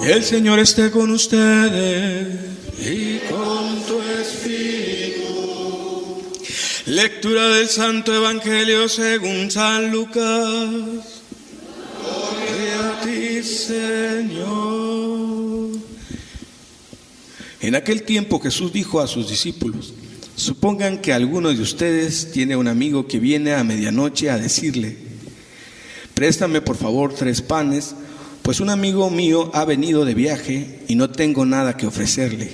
El Señor esté con ustedes y con tu espíritu. Lectura del Santo Evangelio según San Lucas. Gloria a ti, Señor. En aquel tiempo Jesús dijo a sus discípulos: supongan que alguno de ustedes tiene un amigo que viene a medianoche a decirle: préstame por favor 3 panes, pues un amigo mío ha venido de viaje y no tengo nada que ofrecerle.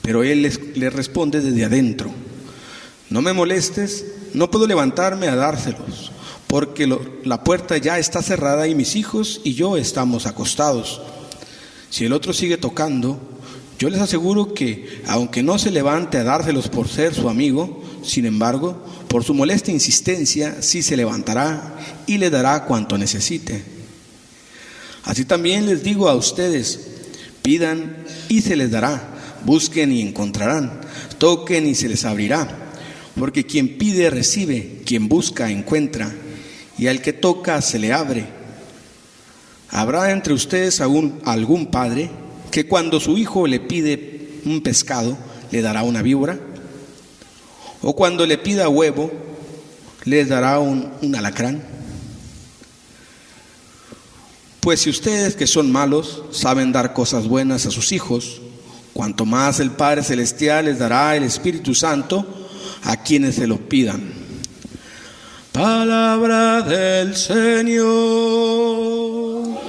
Pero él le responde desde adentro: no me molestes, no puedo levantarme a dárselos, porque la puerta ya está cerrada y mis hijos y yo estamos acostados. Si el otro sigue tocando, yo les aseguro que, aunque no se levante a dárselos por ser su amigo, sin embargo, por su molesta insistencia, sí se levantará y le dará cuanto necesite. Así también les digo a ustedes: pidan y se les dará, busquen y encontrarán, toquen y se les abrirá. Porque quien pide recibe, quien busca encuentra, y al que toca se le abre. ¿Habrá entre ustedes algún padre que cuando su hijo le pide un pescado le dará una víbora? ¿O cuando le pida huevo le dará un alacrán? Pues si ustedes, que son malos, saben dar cosas buenas a sus hijos, cuanto más el Padre Celestial les dará el Espíritu Santo a quienes se lo pidan. Palabra del Señor.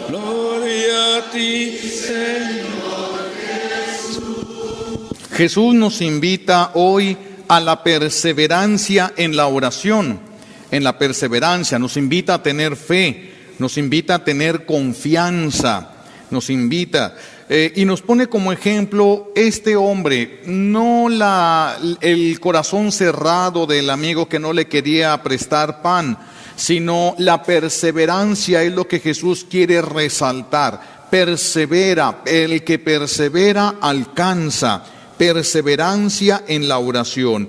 Gloria a ti, Señor Jesús. Jesús nos invita hoy a la perseverancia en la oración. En la perseverancia nos invita a tener fe, nos invita a tener confianza, nos invita y nos pone como ejemplo este hombre, no el corazón cerrado del amigo que no le quería prestar pan, sino la perseverancia es lo que Jesús quiere resaltar. Persevera, el que persevera alcanza. Perseverancia en la oración.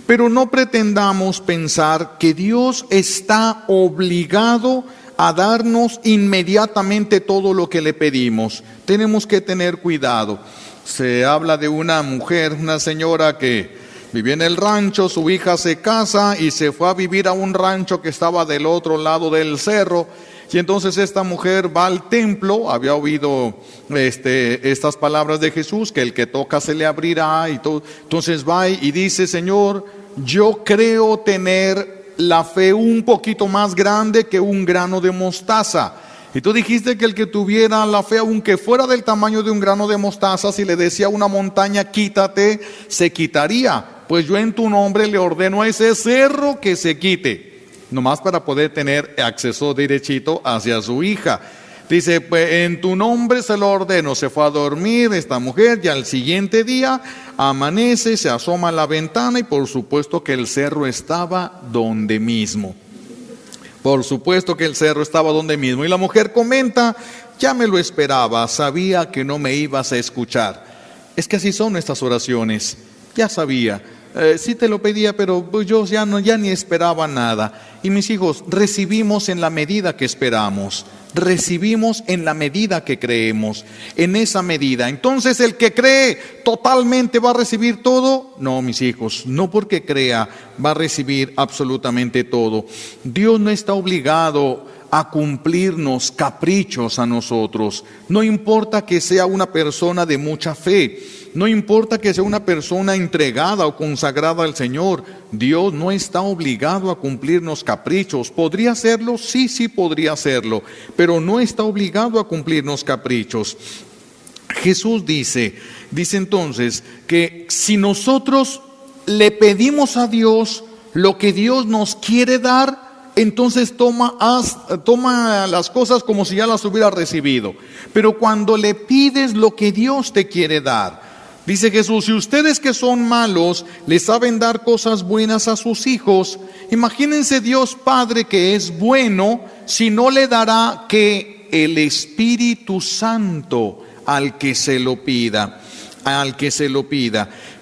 Pero no pretendamos pensar que Dios está obligado a darnos inmediatamente todo lo que le pedimos. Tenemos que tener cuidado. Se habla de una mujer, una señora que vivía en el rancho, su hija se casa y se fue a vivir a un rancho que estaba del otro lado del cerro. Y entonces esta mujer va al templo, había oído estas palabras de Jesús, que el que toca se le abrirá y todo. Entonces va y dice: Señor, yo creo tener la fe un poquito más grande que un grano de mostaza. Y tú dijiste que el que tuviera la fe, aunque fuera del tamaño de un grano de mostaza, si le decía a una montaña quítate, se quitaría. Pues yo en tu nombre le ordeno a ese cerro que se quite. Nomás para poder tener acceso derechito hacia su hija. Dice: pues en tu nombre se lo ordeno. Se fue a dormir esta mujer y al siguiente día amanece, se asoma a la ventana y por supuesto que el cerro estaba donde mismo. Por supuesto que el cerro estaba donde mismo. Y la mujer comenta: ya me lo esperaba, sabía que no me ibas a escuchar. Es que así son nuestras oraciones. Ya sabía. Sí te lo pedía, pero yo ya ni esperaba nada. Y mis hijos, recibimos en la medida que esperamos, recibimos en la medida que creemos, en esa medida. Entonces, ¿el que cree totalmente va a recibir todo? No, mis hijos, no porque crea va a recibir absolutamente todo. Dios no está obligado a cumplirnos caprichos a nosotros. No importa que sea una persona de mucha fe, no importa que sea una persona entregada o consagrada al Señor, Dios no está obligado a cumplirnos caprichos. ¿Podría hacerlo? Sí podría hacerlo, pero no está obligado a cumplirnos caprichos. Jesús dice entonces que si nosotros le pedimos a Dios lo que Dios nos quiere dar, entonces toma las cosas como si ya las hubiera recibido. Pero cuando le pides lo que Dios te quiere dar, dice Jesús: si ustedes que son malos le saben dar cosas buenas a sus hijos, imagínense Dios Padre, que es bueno, si no le dará que el Espíritu Santo al que se lo pida.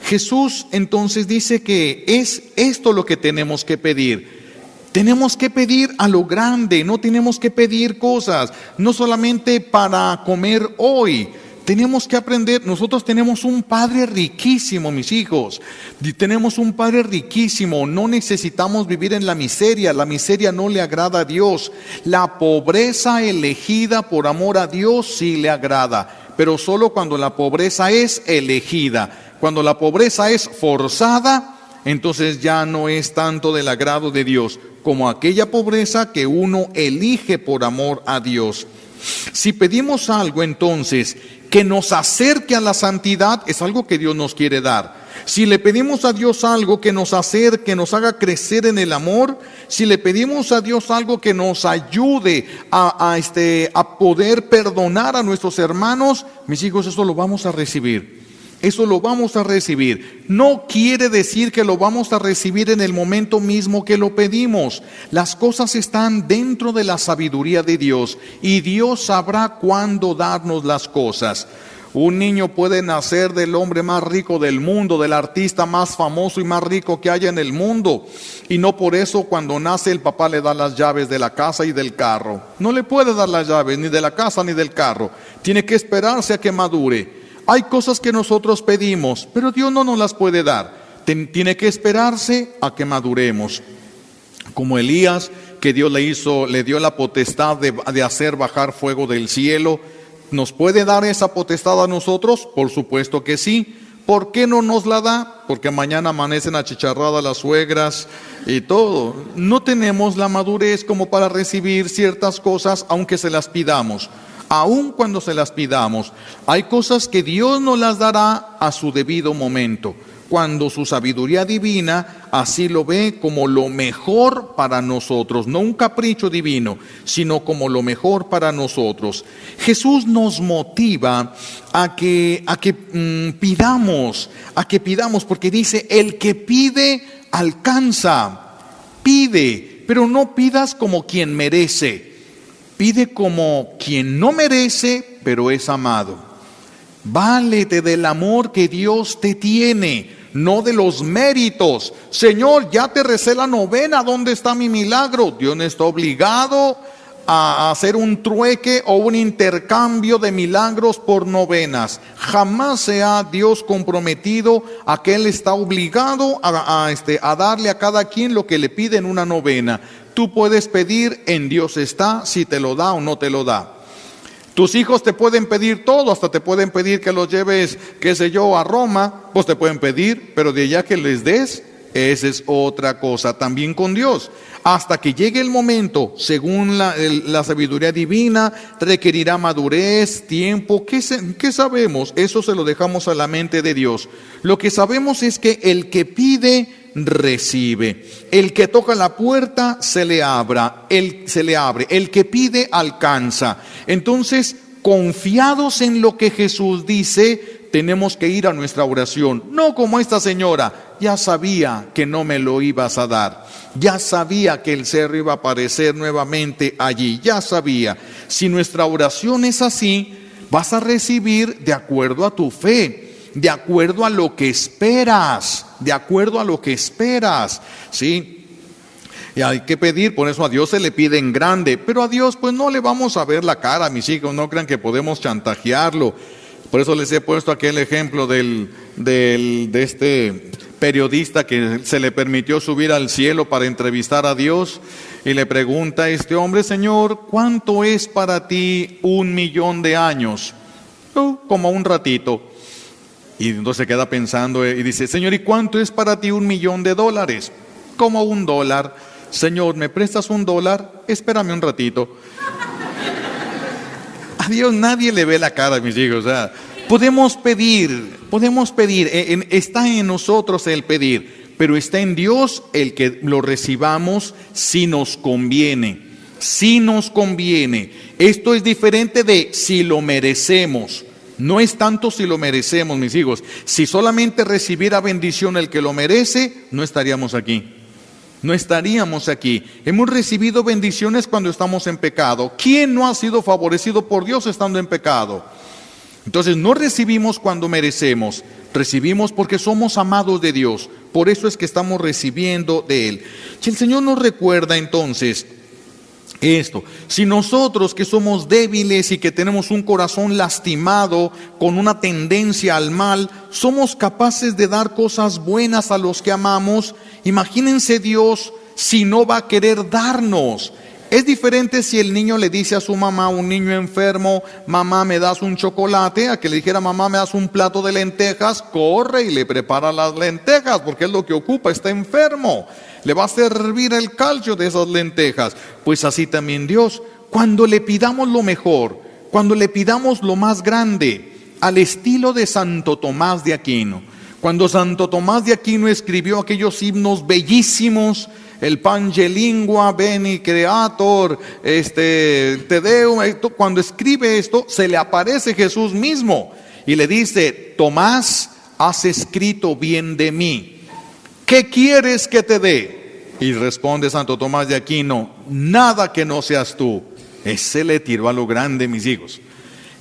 Jesús entonces dice que es esto lo que tenemos que pedir. Tenemos que pedir a lo grande, no tenemos que pedir cosas, no solamente para comer hoy. Tenemos que aprender, nosotros tenemos un Padre riquísimo, mis hijos. Tenemos un Padre riquísimo, no necesitamos vivir en la miseria no le agrada a Dios. La pobreza elegida por amor a Dios sí le agrada, pero solo cuando la pobreza es elegida. Cuando la pobreza es forzada, entonces ya no es tanto del agrado de Dios como aquella pobreza que uno elige por amor a Dios. Si pedimos algo entonces que nos acerque a la santidad, es algo que Dios nos quiere dar. Si le pedimos a Dios algo que nos acerque, nos haga crecer en el amor, si le pedimos a Dios algo que nos ayude a poder perdonar a nuestros hermanos, mis hijos, eso lo vamos a recibir. Eso lo vamos a recibir. No quiere decir que lo vamos a recibir en el momento mismo que lo pedimos. Las cosas están dentro de la sabiduría de Dios y Dios sabrá cuándo darnos las cosas. Un niño puede nacer del hombre más rico del mundo, del artista más famoso y más rico que haya en el mundo, y no por eso cuando nace el papá le da las llaves de la casa y del carro. No le puede dar las llaves ni de la casa ni del carro. Tiene que esperarse a que madure. Hay cosas que nosotros pedimos, pero Dios no nos las puede dar. Tiene que esperarse a que maduremos. Como Elías, que Dios le dio la potestad de hacer bajar fuego del cielo. ¿Nos puede dar esa potestad a nosotros? Por supuesto que sí. ¿Por qué no nos la da? Porque mañana amanecen achicharradas las suegras y todo. No tenemos la madurez como para recibir ciertas cosas, aunque se las pidamos. Aun cuando se las pidamos, hay cosas que Dios nos las dará a su debido momento, cuando su sabiduría divina así lo ve como lo mejor para nosotros, no un capricho divino, sino como lo mejor para nosotros. Jesús nos motiva a que pidamos, porque dice, el que pide, alcanza. Pide, pero no pidas como quien merece. Pide como quien no merece, pero es amado. Válete del amor que Dios te tiene, no de los méritos. Señor, ya te recé la novena, ¿dónde está mi milagro? Dios no está obligado a hacer un trueque o un intercambio de milagros por novenas. Jamás se ha Dios comprometido a que Él está obligado a darle a cada quien lo que le pide en una novena. Tú puedes pedir, en Dios está, si te lo da o no te lo da. Tus hijos te pueden pedir todo, hasta te pueden pedir que los lleves, qué sé yo, a Roma, pues te pueden pedir, pero de allá que les des, esa es otra cosa. También con Dios, hasta que llegue el momento, según la sabiduría divina, requerirá madurez, tiempo. ¿Qué sabemos? Eso se lo dejamos a la mente de Dios. Lo que sabemos es que el que pide, recibe. El que toca la puerta se le abre. El que pide, alcanza. Entonces, confiados en lo que Jesús dice, tenemos que ir a nuestra oración. No como esta señora, ya sabía que no me lo ibas a dar. Ya sabía que el cerro iba a aparecer nuevamente allí. Ya sabía. Si nuestra oración es así, vas a recibir de acuerdo a tu fe. De acuerdo a lo que esperas, ¿sí? Y hay que pedir, por eso a Dios se le pide en grande, pero a Dios pues no le vamos a ver la cara, mis hijos, no crean que podemos chantajearlo. Por eso les he puesto aquel ejemplo de este periodista que se le permitió subir al cielo para entrevistar a Dios, y le pregunta a este hombre: Señor, ¿cuánto es para ti 1.000.000 de años? Como un ratito. Y entonces se queda pensando y dice: Señor, ¿y cuánto es para ti $1.000.000 de dólares? Como $1. Señor, ¿me prestas $1? Espérame un ratito. A Dios nadie le ve la cara, mis hijos. O sea, podemos pedir, está en nosotros el pedir, pero está en Dios el que lo recibamos si nos conviene. Si nos conviene. Esto es diferente de si lo merecemos. No es tanto si lo merecemos, mis hijos. Si solamente recibiera bendición el que lo merece, no estaríamos aquí. No estaríamos aquí. Hemos recibido bendiciones cuando estamos en pecado. ¿Quién no ha sido favorecido por Dios estando en pecado? Entonces no recibimos cuando merecemos. Recibimos porque somos amados de Dios, Por eso es que estamos recibiendo de Él. Si el Señor nos recuerda entonces esto, si nosotros que somos débiles y que tenemos un corazón lastimado con una tendencia al mal, somos capaces de dar cosas buenas a los que amamos, imagínense Dios si no va a querer darnos. Es diferente si el niño le dice a su mamá, un niño enfermo, mamá, ¿me das un chocolate? A que le dijera, mamá, ¿me das un plato de lentejas? Corre y le prepara las lentejas, porque es lo que ocupa, está enfermo. Le va a servir el calcio de esas lentejas. Pues así también Dios, cuando le pidamos lo mejor, cuando le pidamos lo más grande, al estilo de Santo Tomás de Aquino. Cuando Santo Tomás de Aquino escribió aquellos himnos bellísimos, el Pange Lingua, Beni Creator, Te Deum, cuando escribe esto, se le aparece Jesús mismo y le dice, Tomás, has escrito bien de mí, ¿qué quieres que te dé? Y responde Santo Tomás de Aquino, nada que no seas tú. Ese le tiró a lo grande, mis hijos,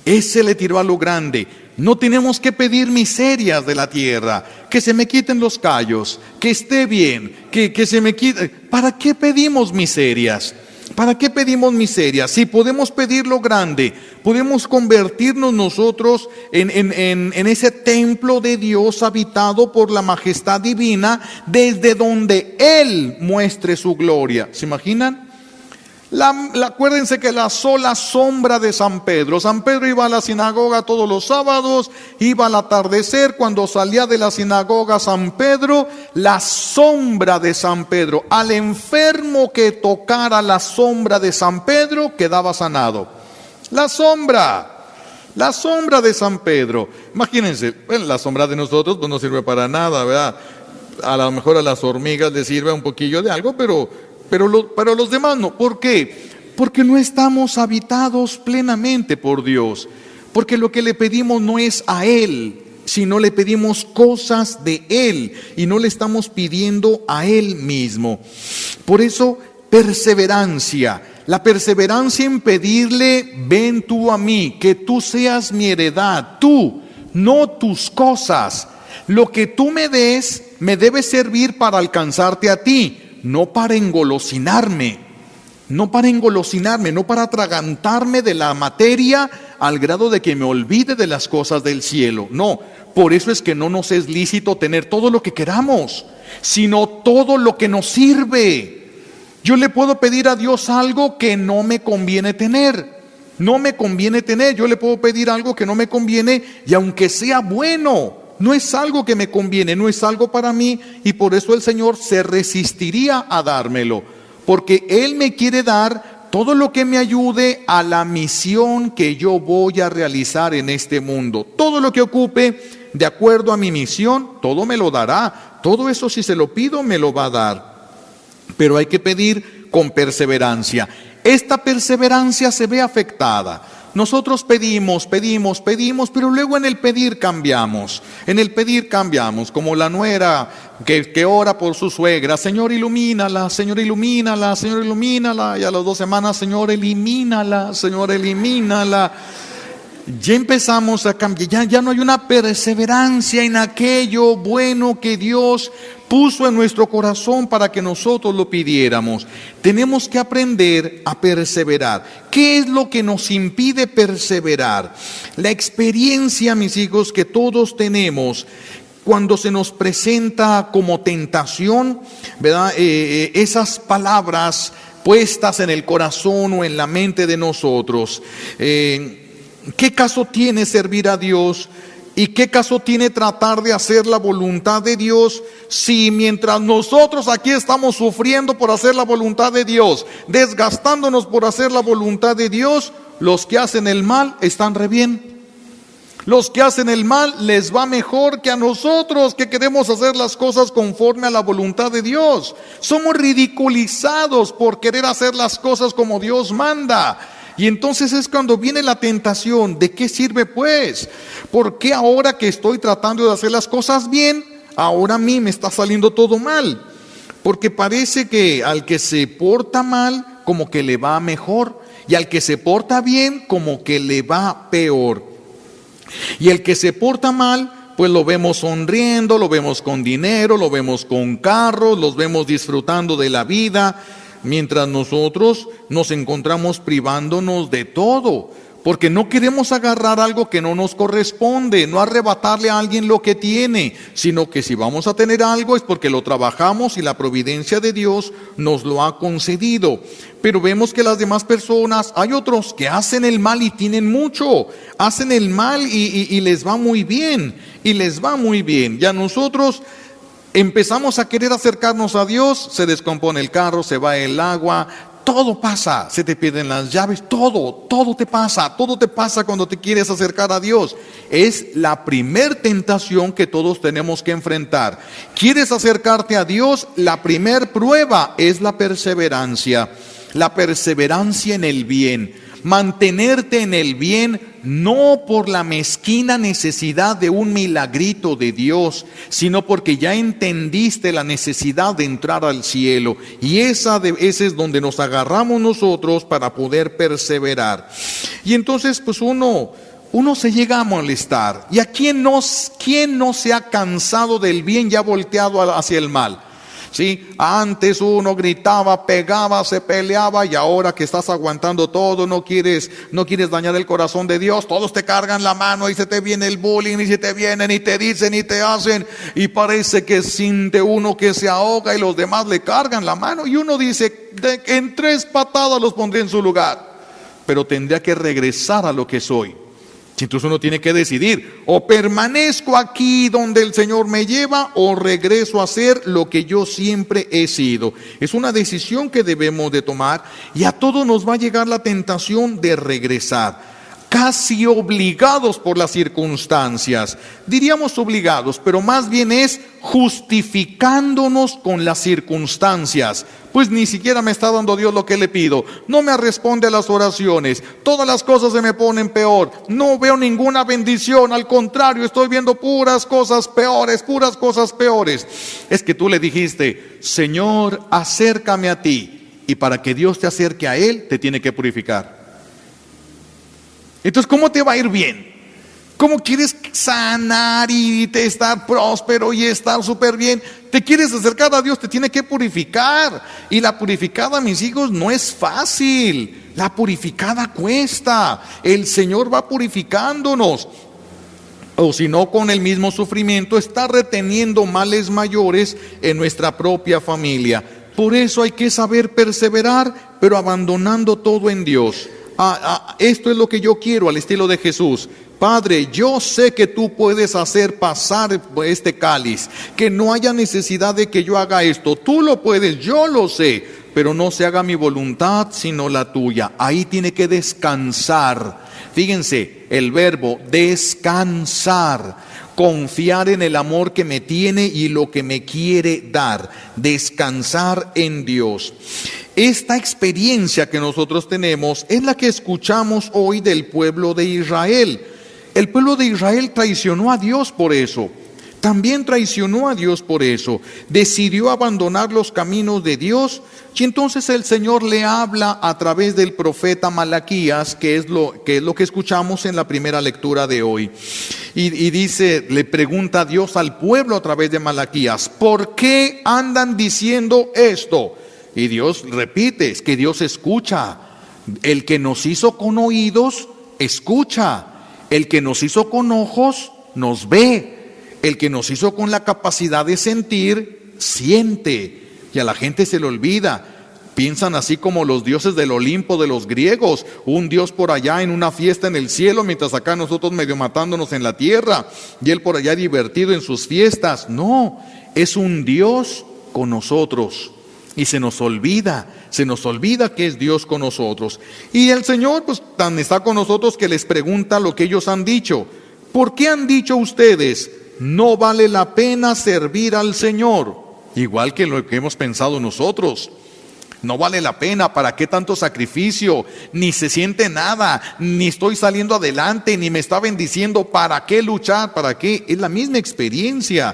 ese le tiró a lo grande. No tenemos que pedir miserias de la tierra, que se me quiten los callos, que esté bien, que se me quite. ¿Para qué pedimos miserias? ¿Para qué pedimos miserias? Si podemos pedir lo grande, podemos convertirnos nosotros en ese templo de Dios habitado por la majestad divina, desde donde Él muestre su gloria. ¿Se imaginan? Acuérdense que la sola sombra de San Pedro iba a la sinagoga todos los sábados, iba al atardecer, cuando salía de la sinagoga San Pedro, la sombra de San Pedro, al enfermo que tocara la sombra de San Pedro quedaba sanado. La sombra de San Pedro. Imagínense, bueno, la sombra de nosotros pues no sirve para nada, ¿verdad? A lo mejor a las hormigas les sirve un poquillo de algo, pero los demás no. ¿Por qué? Porque no estamos habitados plenamente por Dios. Porque lo que le pedimos no es a Él, sino le pedimos cosas de Él y no le estamos pidiendo a Él mismo. Por eso, perseverancia. La perseverancia en pedirle, ven tú a mí, que tú seas mi heredad, tú, no tus cosas. Lo que tú me des me debe servir para alcanzarte a ti. No para engolosinarme, no para atragantarme de la materia al grado de que me olvide de las cosas del cielo. No, por eso es que no nos es lícito tener todo lo que queramos, sino todo lo que nos sirve. Yo le puedo pedir a Dios algo que no me conviene tener. Yo le puedo pedir algo que no me conviene y aunque sea bueno, no es algo que me conviene, no es algo para mí, y por eso el Señor se resistiría a dármelo, porque Él me quiere dar todo lo que me ayude a la misión que yo voy a realizar en este mundo. Todo lo que ocupe de acuerdo a mi misión, todo me lo dará. Todo eso, si se lo pido, me lo va a dar. Pero hay que pedir con perseverancia. Esta perseverancia se ve afectada. Nosotros pedimos, pero luego en el pedir cambiamos. Como la nuera que ora por su suegra. Señor, ilumínala. Y a las 2 semanas, Señor, elimínala. Ya empezamos a cambiar, ya no hay una perseverancia en aquello bueno que Dios puso en nuestro corazón para que nosotros lo pidiéramos. Tenemos que aprender a perseverar. ¿Qué es lo que nos impide perseverar? La experiencia, mis hijos, que todos tenemos cuando se nos presenta como tentación, ¿verdad? Esas palabras puestas en el corazón o en la mente de nosotros. ¿Qué caso tiene servir a Dios? ¿Y qué caso tiene tratar de hacer la voluntad de Dios si mientras nosotros aquí estamos sufriendo por hacer la voluntad de Dios, desgastándonos por hacer la voluntad de Dios, los que hacen el mal están re bien? Los que hacen el mal les va mejor que a nosotros que queremos hacer las cosas conforme a la voluntad de Dios. Somos ridiculizados por querer hacer las cosas como Dios manda. Y entonces es cuando viene la tentación. ¿De qué sirve pues? ¿Por qué ahora que estoy tratando de hacer las cosas bien, ahora a mí me está saliendo todo mal? Porque parece que al que se porta mal, como que le va mejor. Y al que se porta bien, como que le va peor. Y el que se porta mal, pues lo vemos sonriendo, lo vemos con dinero, lo vemos con carros, los vemos disfrutando de la vida, mientras nosotros nos encontramos privándonos de todo, porque no queremos agarrar algo que no nos corresponde, no arrebatarle a alguien lo que tiene, sino que si vamos a tener algo es porque lo trabajamos y la providencia de Dios nos lo ha concedido. Pero vemos que las demás personas, hay otros que hacen el mal y tienen mucho, hacen el mal y les va muy bien, y les va muy bien. Y a nosotros empezamos a querer acercarnos a Dios, se descompone el carro, se va el agua, todo pasa, se te pierden las llaves, todo te pasa cuando te quieres acercar a Dios. Es la primer tentación que todos tenemos que enfrentar. ¿Quieres acercarte a Dios? La primer prueba es la perseverancia en el bien. Mantenerte en el bien, no por la mezquina necesidad de un milagrito de Dios, sino porque ya entendiste la necesidad de entrar al cielo. Y ese es donde nos agarramos nosotros para poder perseverar. Y entonces pues uno se llega a molestar. ¿Y a quién no se ha cansado del bien y ha volteado hacia el mal? ¿Sí? Antes uno gritaba, pegaba, se peleaba, y ahora que estás aguantando todo, no quieres dañar el corazón de Dios, todos te cargan la mano y se te viene el bullying, y se te vienen y te dicen y te hacen, y parece que siente uno que se ahoga y los demás le cargan la mano, y uno dice, en 3 patadas los pondré en su lugar, pero tendría que regresar a lo que soy. Entonces uno tiene que decidir, o permanezco aquí donde el Señor me lleva, o regreso a ser lo que yo siempre he sido. Es una decisión que debemos de tomar, y a todos nos va a llegar la tentación de regresar, casi obligados por las circunstancias. Diríamos obligados, pero más bien es justificándonos con las circunstancias. Pues ni siquiera me está dando Dios lo que le pido, no me responde a las oraciones, todas las cosas se me ponen peor, no veo ninguna bendición, al contrario, estoy viendo puras cosas peores. Es que tú le dijiste, Señor, acércame a ti, y para que Dios te acerque a Él, te tiene que purificar. Entonces, ¿cómo te va a ir bien? ¿Cómo quieres sanar y estar próspero y estar súper bien? Te quieres acercar a Dios, te tiene que purificar. Y la purificada, mis hijos, no es fácil. La purificada cuesta. El Señor va purificándonos. O si no, con el mismo sufrimiento, está reteniendo males mayores en nuestra propia familia. Por eso hay que saber perseverar, pero abandonando todo en Dios. Esto es lo que yo quiero, al estilo de Jesús. Padre, yo sé que tú puedes hacer pasar este cáliz, que no haya necesidad de que yo haga esto. Tú lo puedes, yo lo sé, pero no se haga mi voluntad sino la tuya. Ahí tiene que descansar. Fíjense, el verbo descansar, confiar en el amor que me tiene y lo que me quiere dar, descansar en Dios. Esta experiencia que nosotros tenemos es la que escuchamos hoy del pueblo de Israel. El pueblo de Israel traicionó a Dios por eso. También traicionó a Dios por eso. Decidió abandonar los caminos de Dios, y entonces el Señor le habla a través del profeta Malaquías, que es lo que escuchamos en la primera lectura de hoy. Y dice, le pregunta a Dios al pueblo a través de Malaquías, ¿por qué andan diciendo esto? Y Dios repite, es que Dios escucha. El que nos hizo con oídos, escucha. El que nos hizo con ojos, nos ve. El que nos hizo con la capacidad de sentir, siente. Y a la gente se le olvida. Piensan así como los dioses del Olimpo de los griegos, un dios por allá en una fiesta en el cielo, mientras acá nosotros medio matándonos en la tierra, y él por allá divertido en sus fiestas. No, es un Dios con nosotros. Y se nos olvida que es Dios con nosotros. Y el Señor pues tan está con nosotros que les pregunta lo que ellos han dicho. ¿Por qué han dicho ustedes, no vale la pena servir al Señor? Igual que lo que hemos pensado nosotros. No vale la pena, ¿para qué tanto sacrificio? Ni se siente nada, ni estoy saliendo adelante, ni me está bendiciendo. ¿Para qué luchar? ¿Para qué? Es la misma experiencia.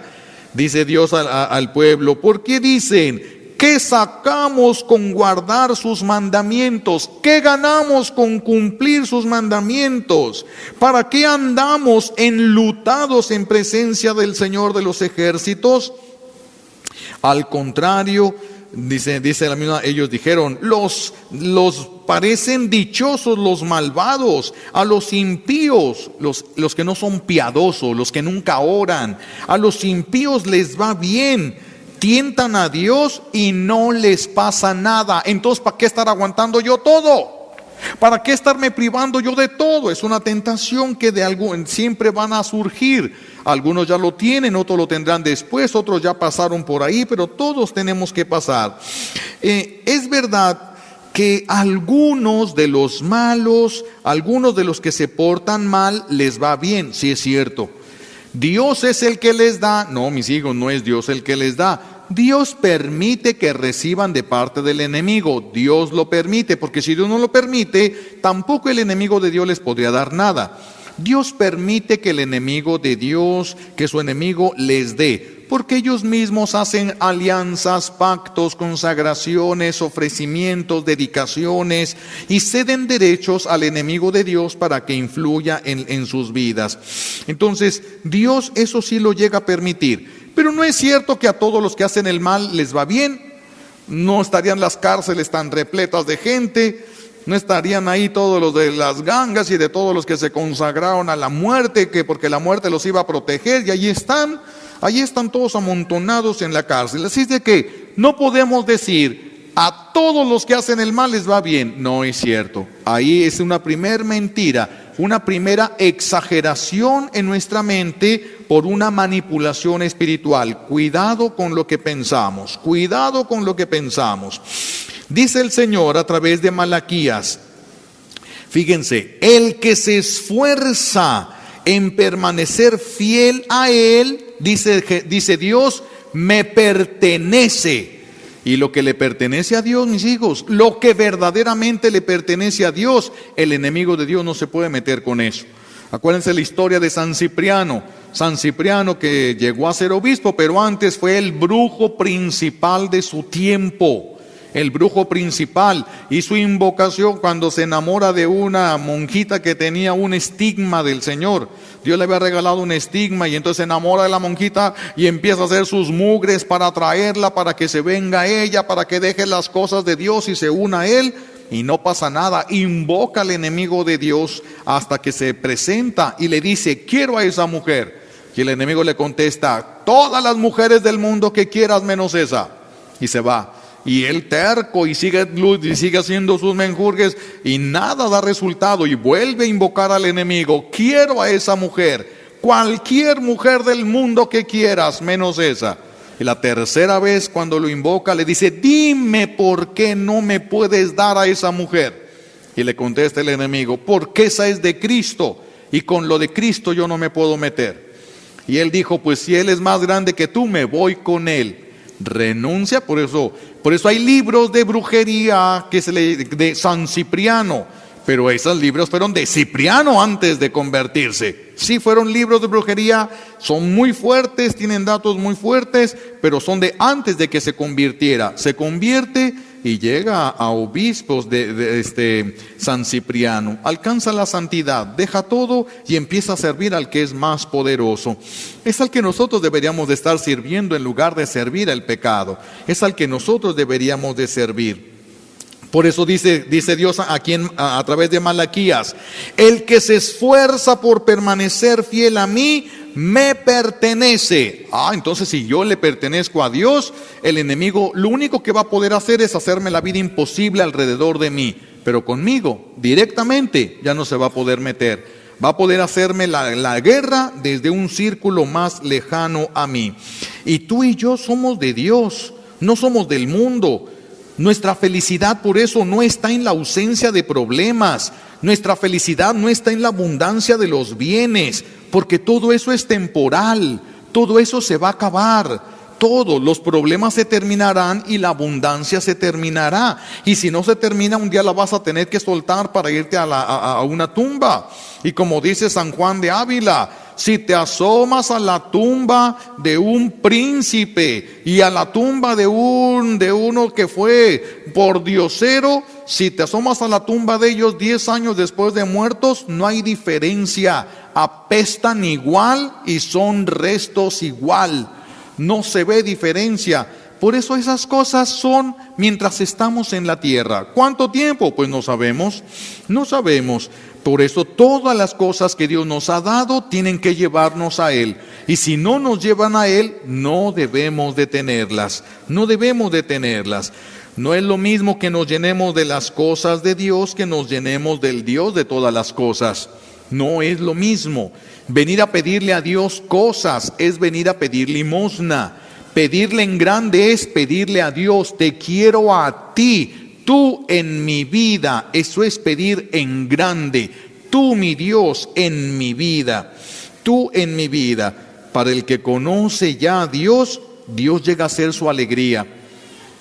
Dice Dios al pueblo, ¿por qué dicen ¿qué sacamos con guardar sus mandamientos? ¿Qué ganamos con cumplir sus mandamientos? ¿Para qué andamos enlutados en presencia del Señor de los ejércitos? Al contrario, dice la misma, ellos dijeron, los parecen dichosos los malvados, a los impíos, los que no son piadosos, los que nunca oran, a los impíos les va bien, tientan a Dios y no les pasa nada. Entonces, ¿para qué estar aguantando yo todo? ¿Para qué estarme privando yo de todo? Es una tentación que siempre van a surgir. Algunos ya lo tienen, otros lo tendrán después, otros ya pasaron por ahí, pero todos tenemos que pasar. Es verdad que algunos de los malos, algunos de los que se portan mal, les va bien, sí es cierto. Dios es el que les da. No, mis hijos, no es Dios el que les da. Dios permite que reciban de parte del enemigo. Dios lo permite, porque si Dios no lo permite, tampoco el enemigo de Dios les podría dar nada. Dios permite que el enemigo de Dios, que su enemigo les dé, porque ellos mismos hacen alianzas, pactos, consagraciones, ofrecimientos, dedicaciones y ceden derechos al enemigo de Dios para que influya en sus vidas. Entonces, Dios eso sí lo llega a permitir. Pero no es cierto que a todos los que hacen el mal les va bien. No estarían las cárceles tan repletas de gente. No estarían ahí todos los de las gangas y de todos los que se consagraron a la muerte, porque la muerte los iba a proteger, y allí están todos amontonados en la cárcel. Así es de que no podemos decir a todos los que hacen el mal les va bien. No es cierto. Ahí es una primera mentira, una primera exageración en nuestra mente por una manipulación espiritual. Cuidado con lo que pensamos, cuidado con lo que pensamos. Dice el Señor a través de Malaquías, fíjense, el que se esfuerza en permanecer fiel a Él, dice Dios, me pertenece. Y lo que le pertenece a Dios, mis hijos, lo que verdaderamente le pertenece a Dios, el enemigo de Dios no se puede meter con eso. Acuérdense la historia de San Cipriano. San Cipriano, que llegó a ser obispo, pero antes fue el brujo principal de su tiempo. El brujo principal, y su invocación cuando se enamora de una monjita que tenía un estigma del Señor. Dios le había regalado un estigma, y entonces se enamora de la monjita y empieza a hacer sus mugres para traerla, para que se venga a ella, para que deje las cosas de Dios y se una a Él, y no pasa nada. Invoca al enemigo de Dios hasta que se presenta y le dice, quiero a esa mujer. Y el enemigo le contesta, todas las mujeres del mundo que quieras menos esa. Y se va. Y él terco y sigue haciendo sus menjurjes y nada da resultado, y vuelve a invocar al enemigo, quiero a esa mujer, cualquier mujer del mundo que quieras menos esa. Y la tercera vez cuando lo invoca le dice, dime por qué no me puedes dar a esa mujer. Y le contesta el enemigo, porque esa es de Cristo y con lo de Cristo yo no me puedo meter. Y él dijo, pues si él es más grande que tú, me voy con él. Renuncia. Por eso hay libros de brujería de San Cipriano, pero esos libros fueron de Cipriano antes de convertirse. Sí fueron libros de brujería, son muy fuertes, tienen datos muy fuertes, pero son de antes de que se convirtiera. Se convierte y llega a obispos de San Cipriano, alcanza la santidad, deja todo y empieza a servir al que es más poderoso. Es al que nosotros deberíamos de estar sirviendo en lugar de servir al pecado. Es al que nosotros deberíamos de servir. Por eso dice Dios aquí a través de Malaquías, el que se esfuerza por permanecer fiel a mí, me pertenece. Entonces si yo le pertenezco a Dios, el enemigo lo único que va a poder hacer es hacerme la vida imposible alrededor de mí. Pero conmigo, directamente, ya no se va a poder meter. Va a poder hacerme la guerra desde un círculo más lejano a mí. Y tú y yo somos de Dios, no somos del mundo. Nuestra felicidad por eso no está en la ausencia de problemas. Nuestra felicidad no está en la abundancia de los bienes, porque todo eso es temporal, todo eso se va a acabar. Todos los problemas se terminarán y la abundancia se terminará. Y si no se termina, un día la vas a tener que soltar para irte a una tumba. Y como dice San Juan de Ávila, Si te asomas a la tumba de un príncipe y a la tumba de uno que fue pordiosero, si te asomas a la tumba de ellos 10 años después de muertos, no hay diferencia. Apestan igual y son restos igual. No se ve diferencia. Por eso esas cosas son mientras estamos en la tierra. ¿Cuánto tiempo? Pues no sabemos. No sabemos. Por eso todas las cosas que Dios nos ha dado tienen que llevarnos a Él. Y si no nos llevan a Él, no debemos detenerlas. No debemos detenerlas. No es lo mismo que nos llenemos de las cosas de Dios que nos llenemos del Dios de todas las cosas. No es lo mismo. Venir a pedirle a Dios cosas es venir a pedir limosna. Pedirle en grande es pedirle a Dios, te quiero a ti, tú en mi vida. Eso es pedir en grande. Tú, mi Dios, en mi vida. Tú en mi vida. Para el que conoce ya a Dios, Dios llega a ser su alegría.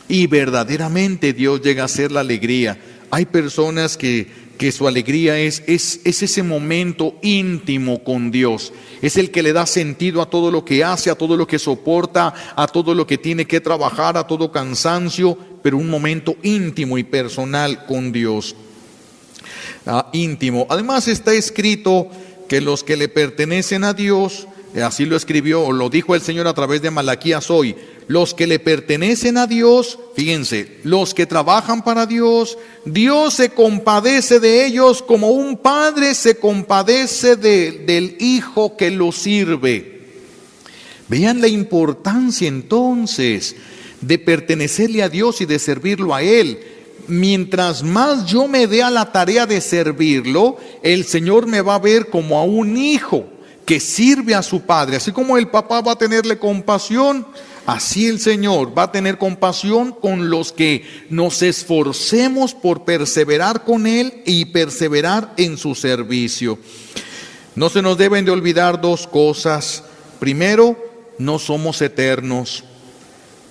Y verdaderamente Dios llega a ser la alegría. Hay personas que su alegría es ese momento íntimo con Dios. Es el que le da sentido a todo lo que hace, a todo lo que soporta, a todo lo que tiene que trabajar, a todo cansancio, pero un momento íntimo y personal con Dios. Íntimo. Además está escrito que los que le pertenecen a Dios, así lo escribió o lo dijo el Señor a través de Malaquías hoy, los que le pertenecen a Dios, fíjense, los que trabajan para Dios, Dios se compadece de ellos como un padre se compadece del hijo que lo sirve. Vean la importancia entonces de pertenecerle a Dios y de servirlo a Él. Mientras más yo me dé a la tarea de servirlo, el Señor me va a ver como a un hijo que sirve a su padre. Así como el papá va a tenerle compasión, así el Señor va a tener compasión con los que nos esforcemos por perseverar con Él y perseverar en su servicio. No se nos deben de olvidar dos cosas. Primero, no somos eternos.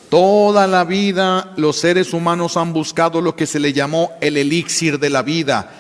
Toda la vida los seres humanos han buscado lo que se le llamó el elixir de la vida.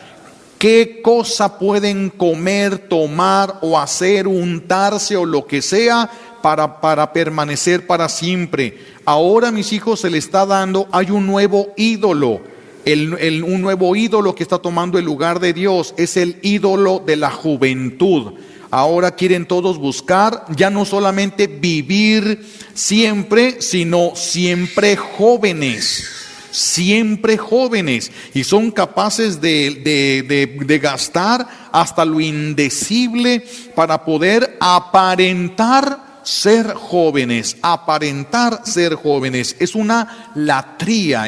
¿Qué cosa pueden comer, tomar o hacer, untarse o lo que sea para permanecer para siempre? Ahora, mis hijos, se le está dando, hay un nuevo ídolo. Un nuevo ídolo que está tomando el lugar de Dios es el ídolo de la juventud. Ahora quieren todos buscar ya no solamente vivir siempre, sino siempre jóvenes. Siempre jóvenes, y son capaces de gastar hasta lo indecible para poder aparentar ser jóvenes. Aparentar ser jóvenes es una latría,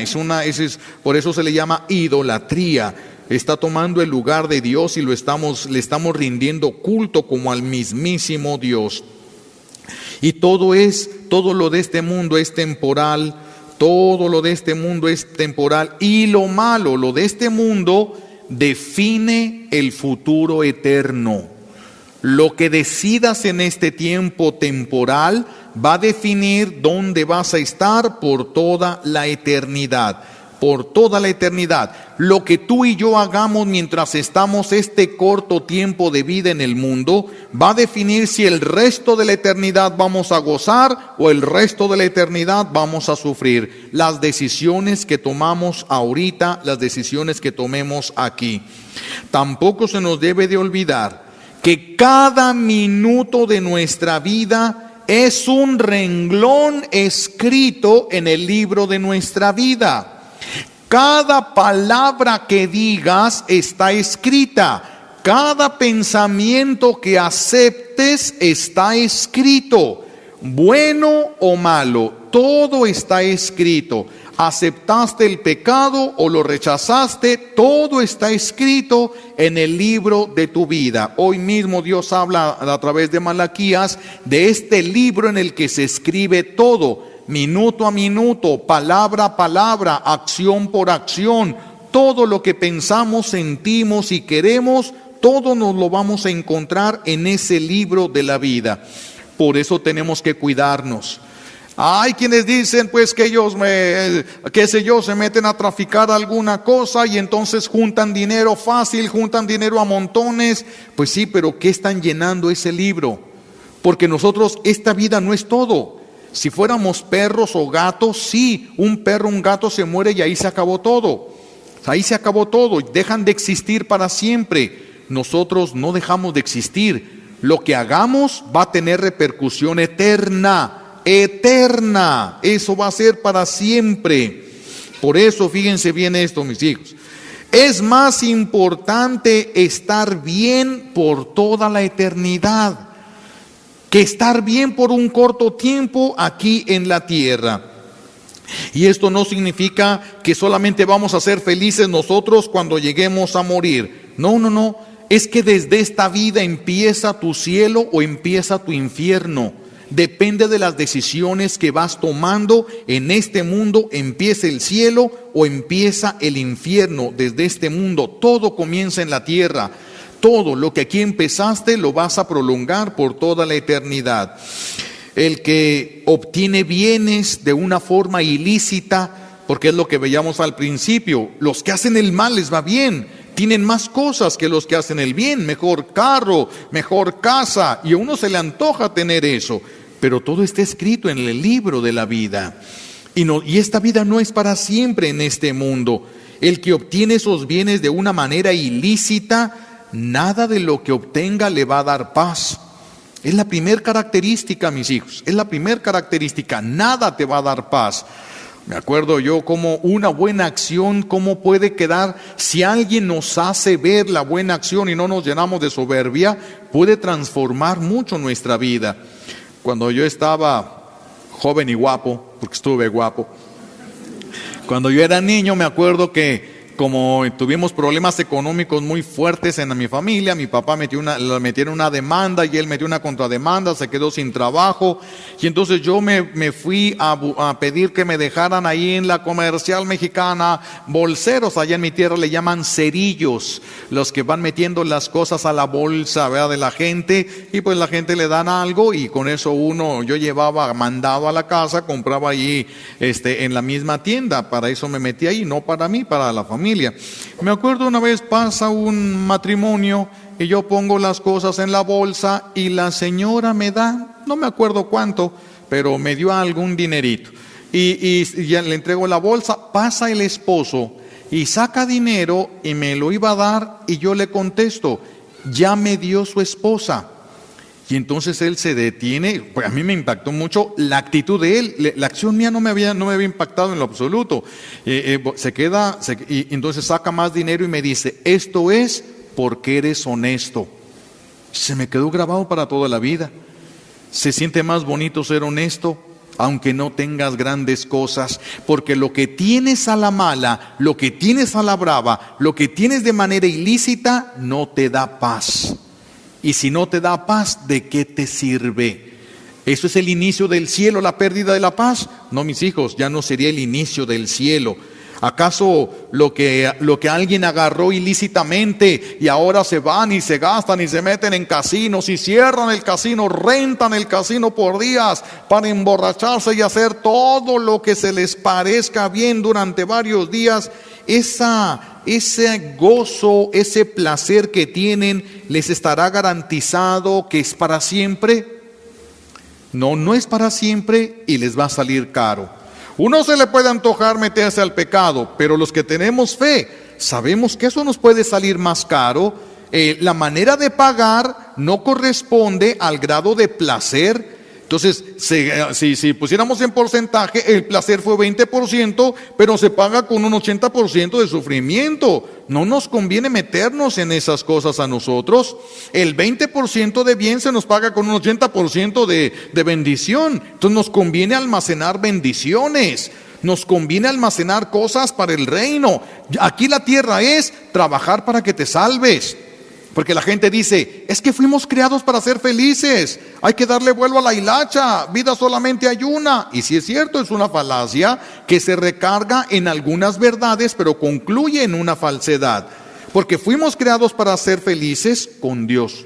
por eso se le llama idolatría. Está tomando el lugar de Dios y le estamos rindiendo culto como al mismísimo Dios. Y todo lo de este mundo es temporal. Todo lo de este mundo es temporal, y lo malo, lo de este mundo, define el futuro eterno. Lo que decidas en este tiempo temporal va a definir dónde vas a estar por toda la eternidad. Por toda la eternidad. Lo que tú y yo hagamos mientras estamos este corto tiempo de vida en el mundo va a definir si el resto de la eternidad vamos a gozar o el resto de la eternidad vamos a sufrir. Las decisiones que tomamos ahorita, las decisiones que tomemos aquí. Tampoco se nos debe de olvidar que cada minuto de nuestra vida es un renglón escrito en el libro de nuestra vida. Cada palabra que digas está escrita. Cada pensamiento que aceptes está escrito. Bueno o malo, todo está escrito. Aceptaste el pecado o lo rechazaste, todo está escrito en el libro de tu vida. Hoy mismo Dios habla a través de Malaquías de este libro en el que se escribe todo. Minuto a minuto, palabra a palabra, acción por acción, todo lo que pensamos, sentimos y queremos, todo nos lo vamos a encontrar en ese libro de la vida. Por eso tenemos que cuidarnos. Hay quienes dicen pues que ellos, qué sé yo, se meten a traficar alguna cosa y entonces juntan dinero fácil, juntan dinero a montones. Pues sí, pero ¿qué están llenando ese libro? Porque nosotros, esta vida no es todo. Si fuéramos perros o gatos, sí, un perro, un gato se muere y ahí se acabó todo. Ahí se acabó todo, dejan de existir para siempre. Nosotros no dejamos de existir. Lo que hagamos va a tener repercusión eterna. Eterna, eso va a ser para siempre. Por eso fíjense bien esto, mis hijos, es más importante estar bien por toda la eternidad que estar bien por un corto tiempo aquí en la tierra. Y esto no significa que solamente vamos a ser felices nosotros cuando lleguemos a morir. No, es que desde esta vida empieza tu cielo o empieza tu infierno. Depende de las decisiones que vas tomando en este mundo, empieza el cielo o empieza el infierno. Desde este mundo todo comienza en la tierra. Todo lo que aquí empezaste lo vas a prolongar por toda la eternidad. El que obtiene bienes de una forma ilícita, porque es lo que veíamos al principio, los que hacen el mal les va bien. Tienen más cosas que los que hacen el bien, mejor carro, mejor casa, y a uno se le antoja tener eso, pero todo está escrito en el libro de la vida. Y esta vida no es para siempre en este mundo. El que obtiene esos bienes de una manera ilícita, nada de lo que obtenga le va a dar paz. Es la primera característica, mis hijos, es la primera característica, nada te va a dar paz. Me acuerdo yo como una buena acción, cómo puede quedar, si alguien nos hace ver la buena acción y no nos llenamos de soberbia, puede transformar mucho nuestra vida. Cuando yo estaba joven y guapo, porque estuve guapo, cuando yo era niño me acuerdo que como tuvimos problemas económicos muy fuertes en mi familia, mi papá lo metió en una demanda y él metió una contrademanda, se quedó sin trabajo, y entonces yo me fui a pedir que me dejaran ahí en la Comercial Mexicana bolseros. Allá en mi tierra le llaman cerillos, los que van metiendo las cosas a la bolsa, ¿verdad?, de la gente, y pues la gente le dan algo y con eso yo llevaba mandado a la casa, compraba ahí en la misma tienda. Para eso me metí ahí, no para mí, para la familia. Me acuerdo una vez pasa un matrimonio y yo pongo las cosas en la bolsa y la señora me da, no me acuerdo cuánto, pero me dio algún dinerito. Y ya le entrego la bolsa, pasa el esposo y saca dinero y me lo iba a dar y yo le contesto, ya me dio su esposa. Y entonces él se detiene, pues a mí me impactó mucho la actitud de él, la acción mía no me había impactado en lo absoluto. Y entonces saca más dinero y me dice, esto es porque eres honesto. Se me quedó grabado para toda la vida. Se siente más bonito ser honesto, aunque no tengas grandes cosas, porque lo que tienes a la mala, lo que tienes a la brava, lo que tienes de manera ilícita, no te da paz. Y si no te da paz, ¿de qué te sirve? ¿Eso es el inicio del cielo, la pérdida de la paz? No, mis hijos, ya no sería el inicio del cielo. ¿Acaso lo que alguien agarró ilícitamente y ahora se van y se gastan y se meten en casinos y cierran el casino, rentan el casino por días para emborracharse y hacer todo lo que se les parezca bien durante varios días? Ese gozo, ese placer que tienen, ¿les estará garantizado que es para siempre? No es para siempre y les va a salir caro. Uno se le puede antojar meterse al pecado, pero los que tenemos fe sabemos que eso nos puede salir más caro. La manera de pagar no corresponde al grado de placer. Entonces, si pusiéramos en porcentaje, el placer fue 20%, pero se paga con un 80% de sufrimiento. No nos conviene meternos en esas cosas a nosotros. El 20% de bien se nos paga con un 80% de bendición. Entonces nos conviene almacenar bendiciones. Nos conviene almacenar cosas para el reino. Aquí la tierra es trabajar para que te salves. Porque la gente dice, es que fuimos creados para ser felices, hay que darle vuelo a la hilacha, vida solamente hay una. Y si es cierto, es una falacia que se recarga en algunas verdades, pero concluye en una falsedad. Porque fuimos creados para ser felices con Dios.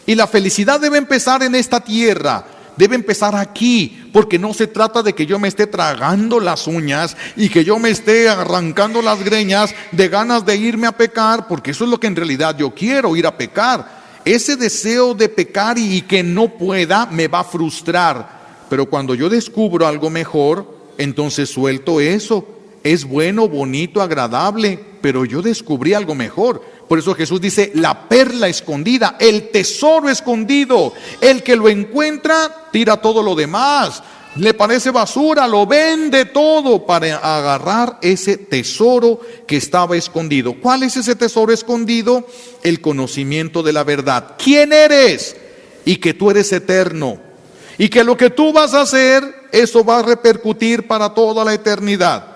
Y la felicidad debe empezar en esta tierra. debe empezar aquí, porque no se trata de que yo me esté tragando las uñas y que yo me esté arrancando las greñas de ganas de irme a pecar, porque eso es lo que en realidad yo quiero, ir a pecar. Ese deseo de pecar y que no pueda me va a frustrar, pero cuando yo descubro algo mejor, entonces suelto eso. Es bueno, bonito, agradable, pero yo descubrí algo mejor. Por eso Jesús dice, la perla escondida, el tesoro escondido. El que lo encuentra, tira todo lo demás. Le parece basura, lo vende todo para agarrar ese tesoro que estaba escondido. ¿Cuál es ese tesoro escondido? El conocimiento de la verdad. ¿Quién eres? Y que tú eres eterno. Y que lo que tú vas a hacer, eso va a repercutir para toda la eternidad.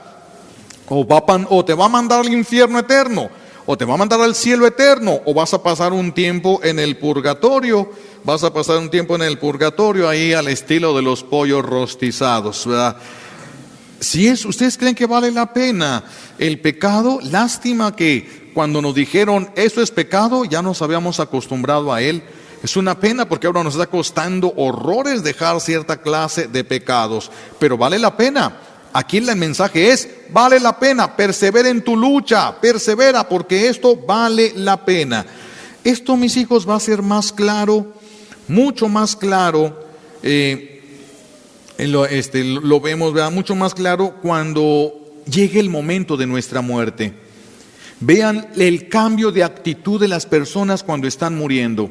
O te va a mandar al infierno eterno, o te va a mandar al cielo eterno, o vas a pasar un tiempo en el purgatorio. Vas a pasar un tiempo en el purgatorio ahí al estilo de los pollos rostizados, ¿verdad? Si ustedes creen que vale la pena el pecado, lástima que cuando nos dijeron eso es pecado, ya nos habíamos acostumbrado a él. Es una pena porque ahora nos está costando horrores dejar cierta clase de pecados, pero vale la pena. Aquí el mensaje es, vale la pena, persevera en tu lucha, persevera porque esto vale la pena. Esto, mis hijos, va a ser más claro, mucho más claro, lo vemos, ¿verdad? Mucho más claro cuando llegue el momento de nuestra muerte. Vean el cambio de actitud de las personas cuando están muriendo.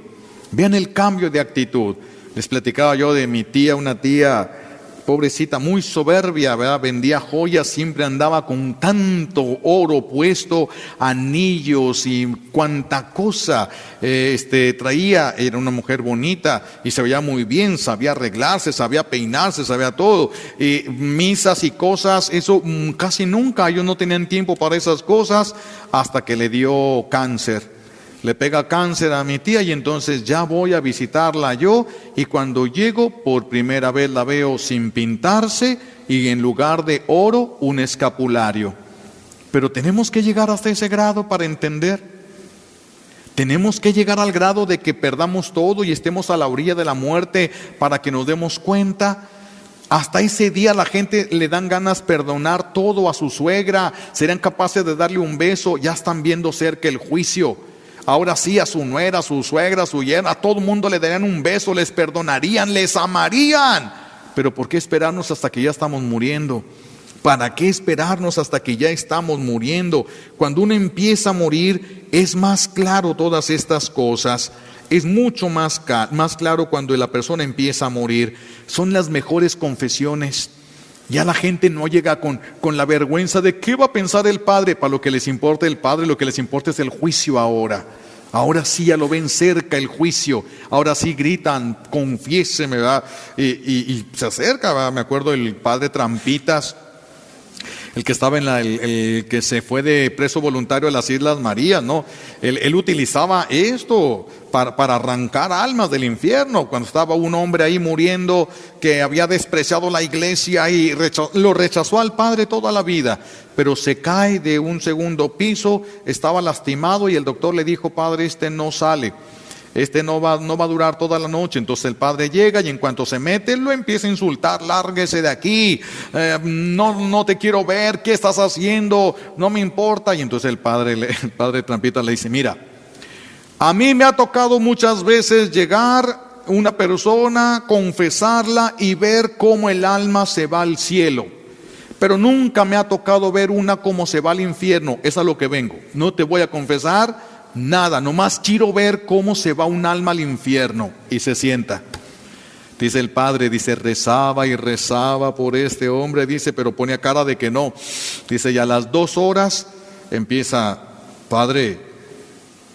Vean el cambio de actitud. Les platicaba yo de mi tía, una tía pobrecita, muy soberbia, ¿verdad? Vendía joyas, siempre andaba con tanto oro puesto, anillos y cuanta cosa traía. Era una mujer bonita y se veía muy bien, sabía arreglarse, sabía peinarse, sabía todo. Misas y cosas, eso casi nunca, ellos no tenían tiempo para esas cosas hasta que le dio cáncer. Le pega cáncer a mi tía y entonces ya voy a visitarla yo, y cuando llego por primera vez la veo sin pintarse y en lugar de oro un escapulario. Pero tenemos que llegar hasta ese grado para entender. Tenemos que llegar al grado de que perdamos todo y estemos a la orilla de la muerte para que nos demos cuenta. Hasta ese día la gente le dan ganas perdonar todo a su suegra, serían capaces de darle un beso, ya están viendo cerca el juicio. Ahora sí, a su nuera, a su suegra, a su yerna, a todo el mundo le darían un beso, les perdonarían, les amarían. Pero ¿por qué esperarnos hasta que ya estamos muriendo? ¿Para qué esperarnos hasta que ya estamos muriendo? Cuando uno empieza a morir es más claro todas estas cosas. Es mucho más claro cuando la persona empieza a morir. Son las mejores confesiones. Ya la gente no llega con la vergüenza de qué va a pensar el Padre. Para lo que les importa el Padre, lo que les importa es el juicio ahora. Ahora sí ya lo ven cerca el juicio. Ahora sí gritan, confiéseme, ¿verdad? Y se acerca, ¿verdad? Me acuerdo el padre Trampitas, el que estaba el que se fue de preso voluntario a las Islas Marías, ¿no? Él utilizaba esto para arrancar almas del infierno. Cuando estaba un hombre ahí muriendo que había despreciado la iglesia y lo rechazó al Padre toda la vida, pero se cae de un segundo piso, estaba lastimado y el doctor le dijo: Padre, no sale. No va a durar toda la noche. Entonces el padre llega y en cuanto se mete lo empieza a insultar: lárguese de aquí, no te quiero ver, ¿qué estás haciendo? No me importa. Y entonces el padre Trampita le dice: mira, a mí me ha tocado muchas veces llegar una persona, confesarla y ver cómo el alma se va al cielo, pero nunca me ha tocado ver una cómo se va al infierno. Es a lo que vengo, no te voy a confesar nada, nomás quiero ver cómo se va un alma al infierno. Y se sienta. Dice el padre, rezaba y rezaba por este hombre, pero ponía cara de que no. Dice, y a las 2 horas empieza: Padre,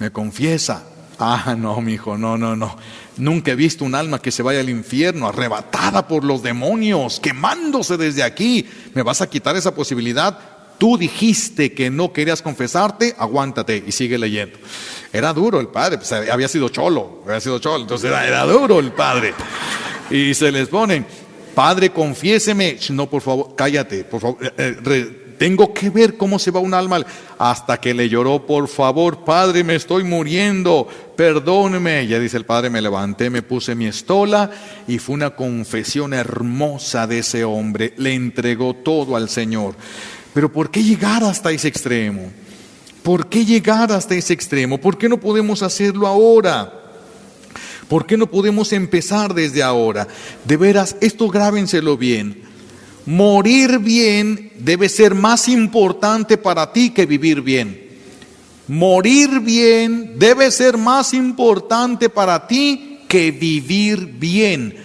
me confiesa. No, mijo, no. Nunca he visto un alma que se vaya al infierno, arrebatada por los demonios, quemándose desde aquí. ¿Me vas a quitar esa posibilidad? Tú dijiste que no querías confesarte, aguántate. Y sigue leyendo. Era duro el padre, pues había sido cholo, entonces era duro el padre. Y se les pone: Padre, confiéseme. No, por favor, cállate, por favor. tengo que ver cómo se va un alma, hasta que le lloró, por favor, Padre, me estoy muriendo, perdóneme. Ya dice el Padre, me levanté, me puse mi estola, y fue una confesión hermosa de ese hombre, le entregó todo al Señor. Pero ¿por qué llegar hasta ese extremo? ¿Por qué llegar hasta ese extremo? ¿Por qué no podemos hacerlo ahora? ¿Por qué no podemos empezar desde ahora? De veras, esto grábenselo bien. Morir bien debe ser más importante para ti que vivir bien. Morir bien debe ser más importante para ti que vivir bien.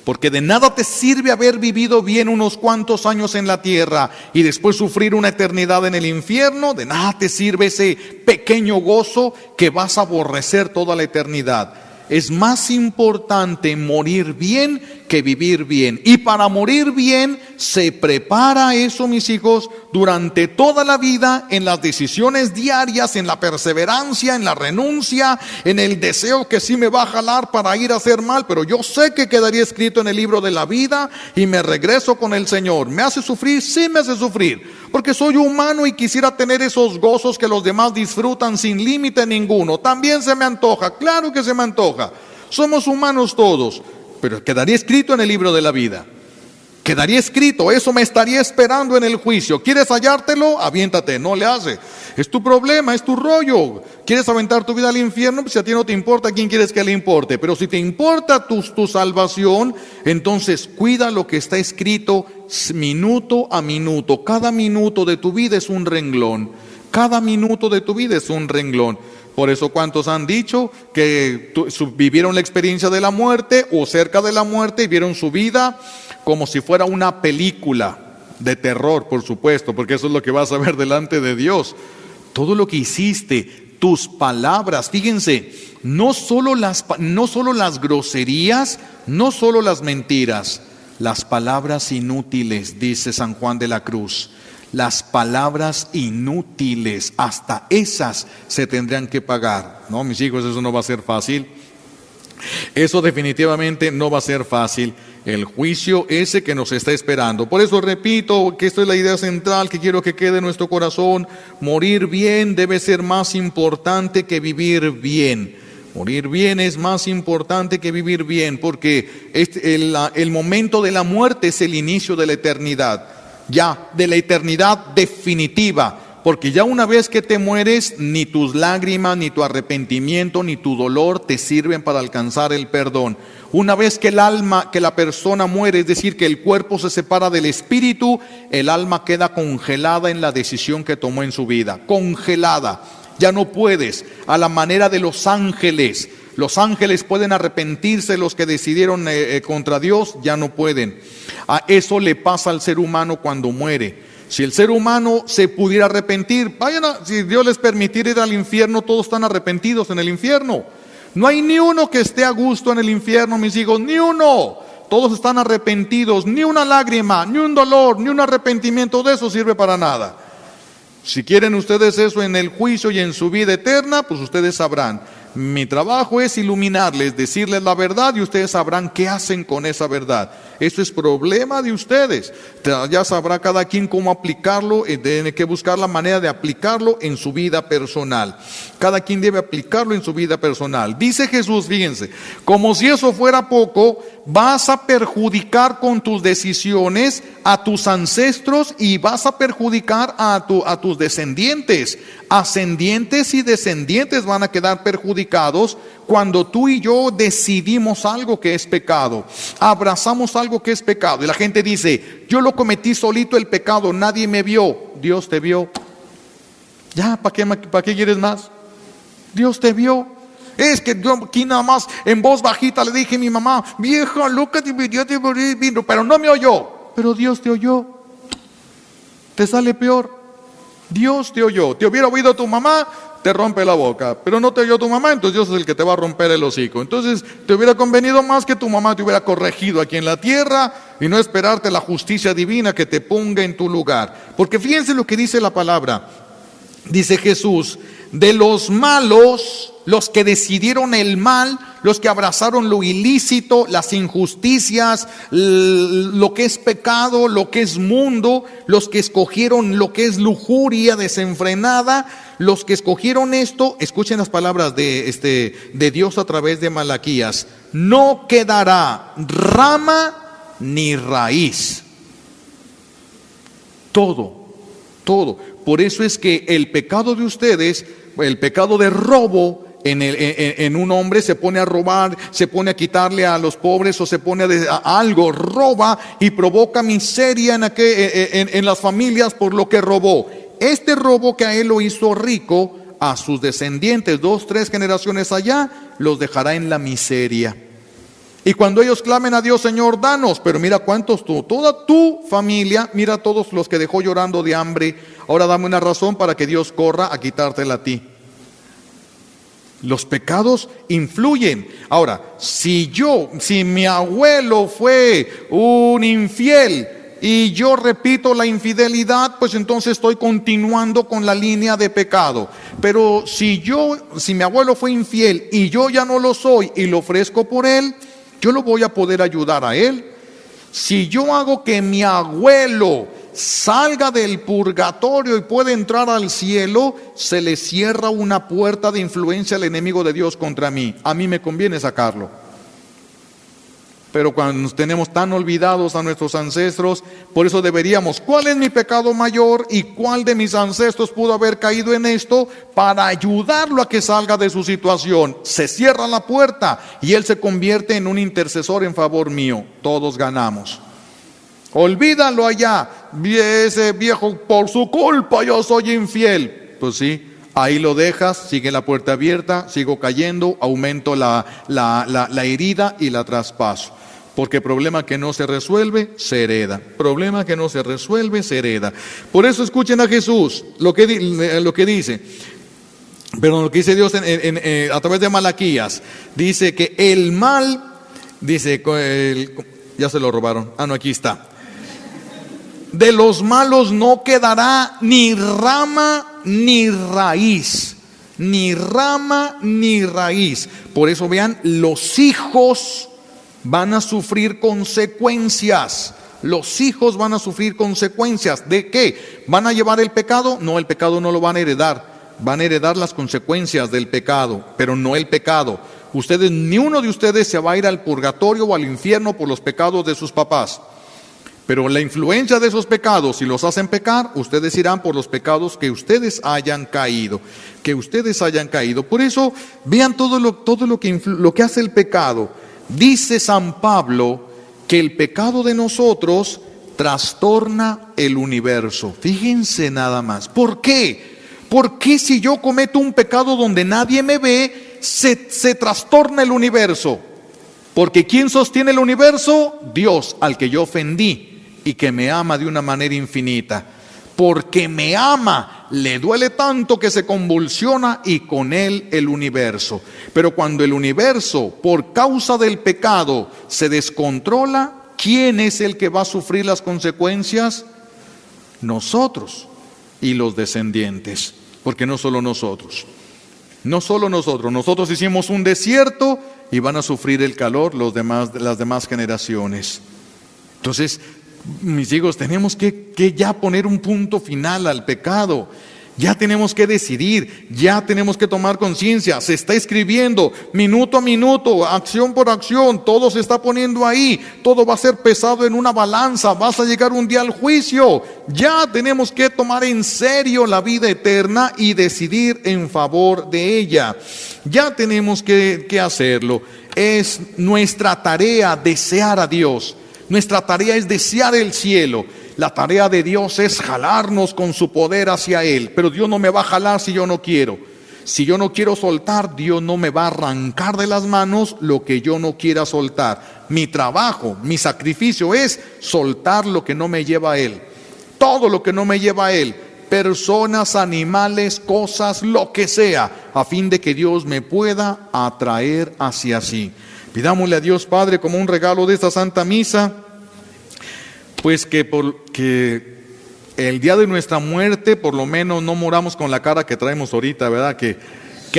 Porque de nada te sirve haber vivido bien unos cuantos años en la tierra y después sufrir una eternidad en el infierno. De nada te sirve ese pequeño gozo que vas a aborrecer toda la eternidad. Es más importante morir bien que vivir bien. Y para morir bien se prepara eso, mis hijos, durante toda la vida, en las decisiones diarias, en la perseverancia, en la renuncia, en el deseo que sí me va a jalar para ir a hacer mal, pero yo sé que quedaría escrito en el libro de la vida y me regreso con el Señor. ¿Me hace sufrir? Sí me hace sufrir, porque soy humano y quisiera tener esos gozos que los demás disfrutan sin límite ninguno. También se me antoja, claro que se me antoja. Somos humanos todos, pero quedaría escrito en el libro de la vida. Quedaría escrito, eso me estaría esperando en el juicio. ¿Quieres hallártelo? Aviéntate, no le hace. Es tu problema, es tu rollo. ¿Quieres aventar tu vida al infierno? Pues si a ti no te importa, ¿a quién quieres que le importe? Pero si te importa tu salvación, entonces cuida lo que está escrito minuto a minuto. Cada minuto de tu vida es un renglón. Cada minuto de tu vida es un renglón. Por eso, ¿cuántos han dicho que vivieron la experiencia de la muerte o cerca de la muerte y vieron su vida como si fuera una película de terror, por supuesto, porque eso es lo que vas a ver delante de Dios? Todo lo que hiciste, tus palabras, fíjense, no solo las groserías, no solo las mentiras, las palabras inútiles, dice San Juan de la Cruz. Las palabras inútiles, hasta esas se tendrían que pagar. No, mis hijos, eso no va a ser fácil. Eso definitivamente no va a ser fácil. El juicio ese que nos está esperando. Por eso repito que esta es la idea central que quiero que quede en nuestro corazón. Morir bien debe ser más importante que vivir bien. Morir bien es más importante que vivir bien, porque el momento de la muerte es el inicio de la eternidad. Ya, de la eternidad definitiva, porque ya una vez que te mueres, ni tus lágrimas, ni tu arrepentimiento, ni tu dolor te sirven para alcanzar el perdón. Una vez que la persona muere, es decir, que el cuerpo se separa del espíritu, el alma queda congelada en la decisión que tomó en su vida, congelada. Ya no puedes, a la manera de los ángeles. Los ángeles pueden arrepentirse, los que decidieron contra Dios ya no pueden. A eso le pasa al ser humano cuando muere. Si el ser humano se pudiera arrepentir, si Dios les permitiera ir al infierno, todos están arrepentidos en el infierno. No hay ni uno que esté a gusto en el infierno, mis hijos, ni uno. Todos están arrepentidos, ni una lágrima, ni un dolor, ni un arrepentimiento de eso sirve para nada. Si quieren ustedes eso en el juicio y en su vida eterna, pues ustedes sabrán. Mi trabajo es iluminarles, decirles la verdad y ustedes sabrán qué hacen con esa verdad. Eso es problema de ustedes. Ya sabrá cada quien cómo aplicarlo, tiene que buscar la manera de aplicarlo en su vida personal. Cada quien debe aplicarlo en su vida personal. Dice Jesús, fíjense, como si eso fuera poco, vas a perjudicar con tus decisiones a tus ancestros y vas a perjudicar a tus descendientes. Ascendientes y descendientes van a quedar perjudicados cuando tú y yo decidimos algo que es pecado, abrazamos algo que es pecado. Y la gente dice, yo lo cometí solito el pecado, nadie me vio. Dios te vio. Ya, ¿para qué quieres más? Dios te vio. Es que yo aquí nada más en voz bajita le dije a mi mamá, vieja loca, pero no me oyó. Pero Dios te oyó. Te sale peor. Dios te oyó. Te hubiera oído tu mamá, te rompe la boca, pero no te oyó tu mamá, entonces Dios es el que te va a romper el hocico. Entonces te hubiera convenido más que tu mamá te hubiera corregido aquí en la tierra y no esperarte la justicia divina que te ponga en tu lugar. Porque fíjense lo que dice la palabra. Dice Jesús, de los malos, los que decidieron el mal, los que abrazaron lo ilícito, las injusticias, lo que es pecado, lo que es mundo, los que escogieron lo que es lujuria desenfrenada, los que escogieron esto, escuchen las palabras de Dios a través de Malaquías: no quedará rama ni raíz. Todo. Por eso es que el pecado de ustedes, el pecado de robo en un hombre, se pone a robar, se pone a quitarle a los pobres, o se pone a algo, roba y provoca miseria en las familias por lo que robó. Este robo que a él lo hizo rico, a sus descendientes 2, 3 generaciones allá, los dejará en la miseria. Y cuando ellos clamen a Dios: Señor, danos, pero mira cuántos toda tu familia, mira todos los que dejó llorando de hambre, ahora dame una razón para que Dios corra a quitártela a ti. Los pecados influyen. Ahora, si mi abuelo fue un infiel y yo repito la infidelidad, pues entonces estoy continuando con la línea de pecado. Pero si mi abuelo fue infiel y yo ya no lo soy y lo ofrezco por él, yo lo voy a poder ayudar a él. Si yo hago que mi abuelo salga del purgatorio y pueda entrar al cielo, se le cierra una puerta de influencia al enemigo de Dios contra mí. A mí me conviene sacarlo. Pero cuando nos tenemos tan olvidados a nuestros ancestros, por eso deberíamos: ¿cuál es mi pecado mayor y cuál de mis ancestros pudo haber caído en esto? Para ayudarlo a que salga de su situación. Se cierra la puerta y él se convierte en un intercesor en favor mío. Todos ganamos. Olvídalo allá, ese viejo, por su culpa yo soy infiel. Pues sí, ahí lo dejas, sigue la puerta abierta, sigo cayendo, aumento la herida y la traspaso. Porque problema que no se resuelve, se hereda. Problema que no se resuelve, se hereda. Por eso escuchen a Jesús, lo que dice. Pero lo que dice Dios a través de Malaquías. Dice que el mal, ya se lo robaron. No, aquí está. De los malos no quedará ni rama ni raíz. Ni rama ni raíz. Por eso vean, los hijos van a sufrir consecuencias. Los hijos van a sufrir consecuencias. ¿De qué? ¿Van a llevar el pecado? No, el pecado no lo van a heredar. Van a heredar las consecuencias del pecado, pero no el pecado. Ni uno de ustedes se va a ir al purgatorio o al infierno por los pecados de sus papás. Pero la influencia de esos pecados, si los hacen pecar, ustedes irán por los pecados que ustedes hayan caído. Por eso, vean todo lo que hace el pecado. Dice San Pablo que el pecado de nosotros trastorna el universo. Fíjense nada más. ¿Por qué? Porque si yo cometo un pecado donde nadie me ve, se trastorna el universo. Porque ¿quién sostiene el universo? Dios, al que yo ofendí y que me ama de una manera infinita. Porque me ama, le duele tanto que se convulsiona y con él el universo. Pero cuando el universo, por causa del pecado, se descontrola, ¿quién es el que va a sufrir las consecuencias? Nosotros y los descendientes. Porque no solo nosotros. Nosotros hicimos un desierto y van a sufrir el calor las demás generaciones. Entonces, mis hijos, tenemos que ya poner un punto final al pecado. Ya tenemos que decidir, ya tenemos que tomar conciencia. Se está escribiendo minuto a minuto, acción por acción, todo se está poniendo ahí. Todo va a ser pesado en una balanza, vas a llegar un día al juicio. Ya tenemos que tomar en serio la vida eterna y decidir en favor de ella. Ya tenemos que hacerlo. Es nuestra tarea desear a Dios. Nuestra tarea es desear el cielo. La tarea de Dios es jalarnos con su poder hacia Él. Pero Dios no me va a jalar si yo no quiero. Si yo no quiero soltar, Dios no me va a arrancar de las manos lo que yo no quiera soltar. Mi trabajo, mi sacrificio es soltar lo que no me lleva a Él. Todo lo que no me lleva a Él. Personas, animales, cosas, lo que sea, a fin de que Dios me pueda atraer hacia sí. Pidámosle a Dios Padre como un regalo de esta Santa Misa, pues que el día de nuestra muerte, por lo menos no moramos con la cara que traemos ahorita, ¿verdad? Que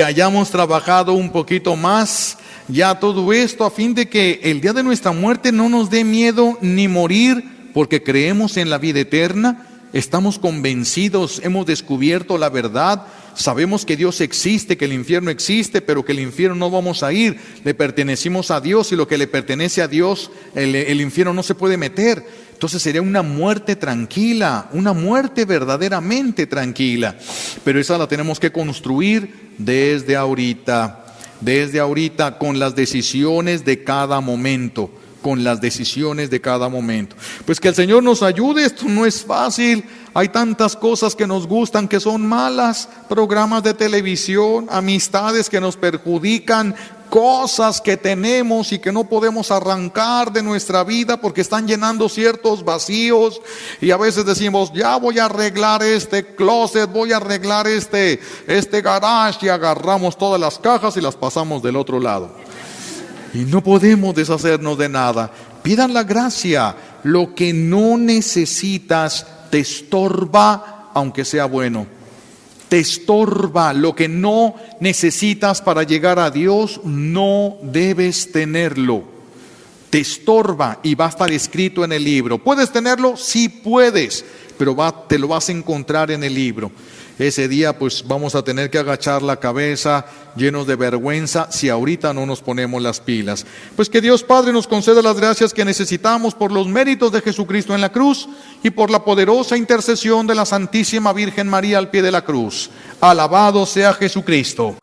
hayamos trabajado un poquito más, ya todo esto, a fin de que el día de nuestra muerte no nos dé miedo ni morir, porque creemos en la vida eterna, estamos convencidos, hemos descubierto la verdad, sabemos que Dios existe, que el infierno existe, pero que el infierno no vamos a ir, le pertenecimos a Dios, y lo que le pertenece a Dios, el infierno no se puede meter. Entonces sería una muerte tranquila, una muerte verdaderamente tranquila, pero esa la tenemos que construir desde ahorita, con las decisiones de cada momento. Con las decisiones de cada momento. Pues que el Señor nos ayude, esto no es fácil, hay tantas cosas que nos gustan que son malas, programas de televisión, amistades que nos perjudican, cosas que tenemos y que no podemos arrancar de nuestra vida porque están llenando ciertos vacíos, y a veces decimos, ya voy a arreglar este closet, voy a arreglar este garage, y agarramos todas las cajas y las pasamos del otro lado. Y no podemos deshacernos de nada. Pidan la gracia. Lo que no necesitas te estorba, aunque sea bueno. Te estorba. Lo que no necesitas para llegar a Dios, no debes tenerlo. Te estorba y va a estar escrito en el libro. ¿Puedes tenerlo? Sí puedes, pero te lo vas a encontrar en el libro. Ese día pues vamos a tener que agachar la cabeza llenos de vergüenza si ahorita no nos ponemos las pilas. Pues que Dios Padre nos conceda las gracias que necesitamos por los méritos de Jesucristo en la cruz y por la poderosa intercesión de la Santísima Virgen María al pie de la cruz. Alabado sea Jesucristo.